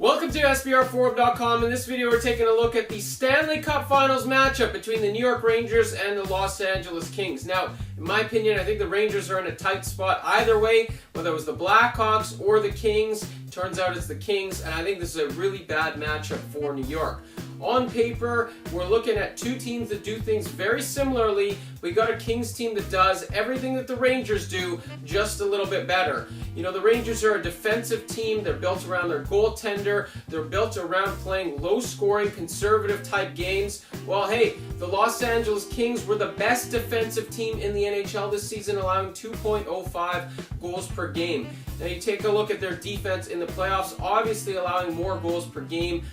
Welcome to SBRforum.com. In this video we're taking a look at the Stanley Cup Finals matchup between the New York Rangers and the Los Angeles Kings. Now, in my opinion, I think the Rangers are in a tight spot either way, whether it was the Blackhawks or the Kings. Turns out it's the Kings, and I think this is a really bad matchup for New York. On paper, we're looking at two teams that do things very similarly. We got a Kings team that does everything that the Rangers do, just a little bit better. You know, the Rangers are a defensive team. They're built around their goaltender. They're built around playing low-scoring, conservative-type games. Well, hey, the Los Angeles Kings were the best defensive team in the NHL this season, allowing 2.05 goals per game. Now, you take a look at their defense in the playoffs, obviously allowing more goals per game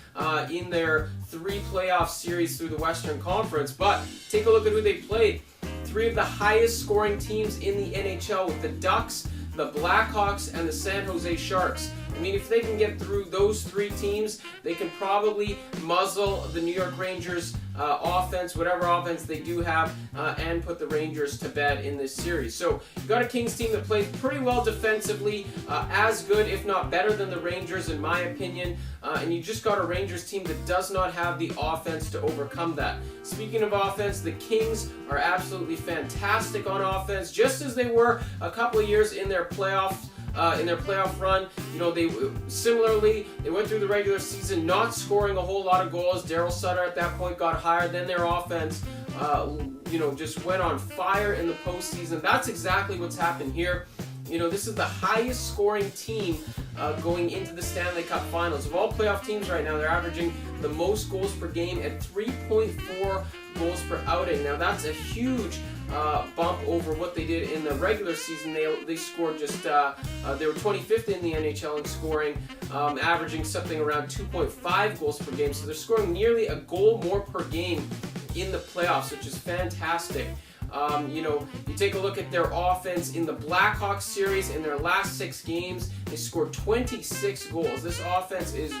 in their 3 playoff series through the Western Conference. But take a look at who they played. 3 of the highest scoring teams in the NHL with the Ducks, the Blackhawks, and the San Jose Sharks. I mean, if they can get through those 3 teams, they can probably muzzle the New York Rangers offense, whatever offense they do have, and put the Rangers to bed in this series. So you've got a Kings team that plays pretty well defensively, as good, if not better than the Rangers, in my opinion. And you just got a Rangers team that does not have the offense to overcome that. Speaking of offense, the Kings are absolutely fantastic on offense, just as they were a couple of years in their playoff run. You know, they went through the regular season not scoring a whole lot of goals. Daryl Sutter at that point got hired. Then their offense, just went on fire in the postseason. That's exactly what's happened here. You know, this is the highest scoring team going into the Stanley Cup Finals. Of all playoff teams right now, they're averaging the most goals per game at 3.4 goals per outing. Now, that's a huge bump over what they did in the regular season. They scored just, they were 25th in the NHL in scoring, averaging something around 2.5 goals per game. So they're scoring nearly a goal more per game in the playoffs, which is fantastic. You take a look at their offense in the Blackhawks series. In their last 6 games, they scored 26 goals. This offense is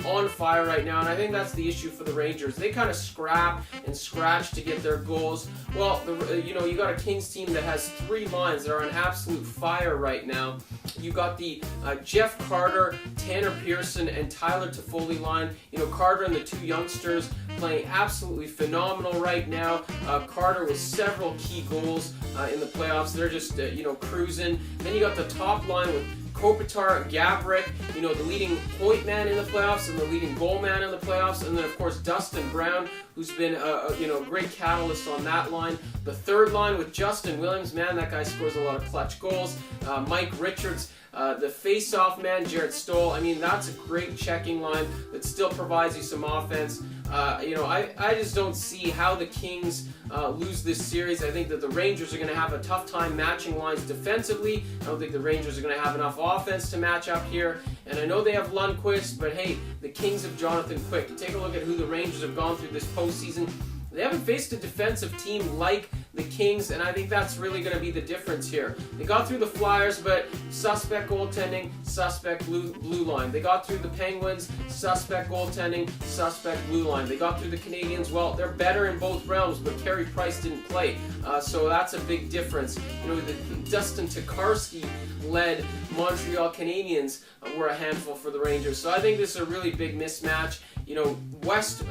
on fire right now, and I think that's the issue for the Rangers. They kind of scrap and scratch to get their goals. Well, you got a Kings team that has 3 lines that are on absolute fire right now. You got the Jeff Carter, Tanner Pearson, and Tyler Toffoli line. You know, Carter and the 2 youngsters playing absolutely phenomenal right now. Carter with several key goals in the playoffs. They're just, cruising. Then you got the top line with Kopitar, Gabrick, the leading point man in the playoffs and the leading goal man in the playoffs, and then of course Dustin Brown, who's been a great catalyst on that line. The third line with Justin Williams, man, that guy scores a lot of clutch goals. Mike Richards, the face-off man, Jarrett Stoll. I mean, that's a great checking line that still provides you some offense. I just don't see how the Kings lose this series. I think that the Rangers are going to have a tough time matching lines defensively. I don't think the Rangers are going to have enough offense to match up here. And I know they have Lundqvist, but hey, the Kings have Jonathan Quick. You take a look at who the Rangers have gone through this postseason. They haven't faced a defensive team like the Kings, and I think that's really going to be the difference here. They got through the Flyers, but suspect goaltending, suspect blue line. They got through the Penguins, suspect goaltending, suspect blue line. They got through the Canadiens. Well, they're better in both realms, but Carey Price didn't play, so that's a big difference. The Dustin Tokarski-led Montreal Canadiens were a handful for the Rangers, so I think this is a really big mismatch.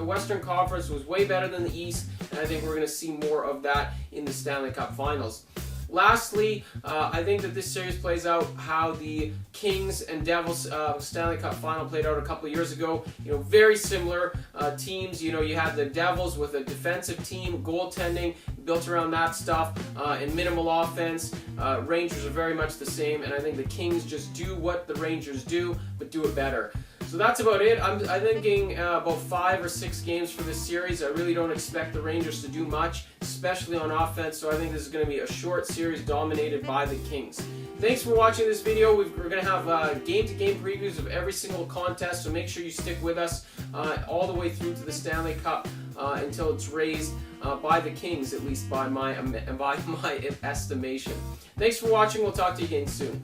Western Conference was way better than the East, and I think we're going to see more of that in the Stanley Cup Finals. Lastly, I think that this series plays out how the Kings and Devils Stanley Cup Final played out a couple of years ago. Very similar teams. You had the Devils with a defensive team, goaltending built around that stuff, and minimal offense. Rangers are very much the same, and I think the Kings just do what the Rangers do, but do it better. So that's about it. I'm thinking about 5 or 6 games for this series. I really don't expect the Rangers to do much, especially on offense, so I think this is going to be a short series dominated by the Kings. Thanks for watching this video. We're going to have game-to-game previews of every single contest, so make sure you stick with us all the way through to the Stanley Cup until it's raised by the Kings, at least by my estimation. Thanks for watching. We'll talk to you again soon.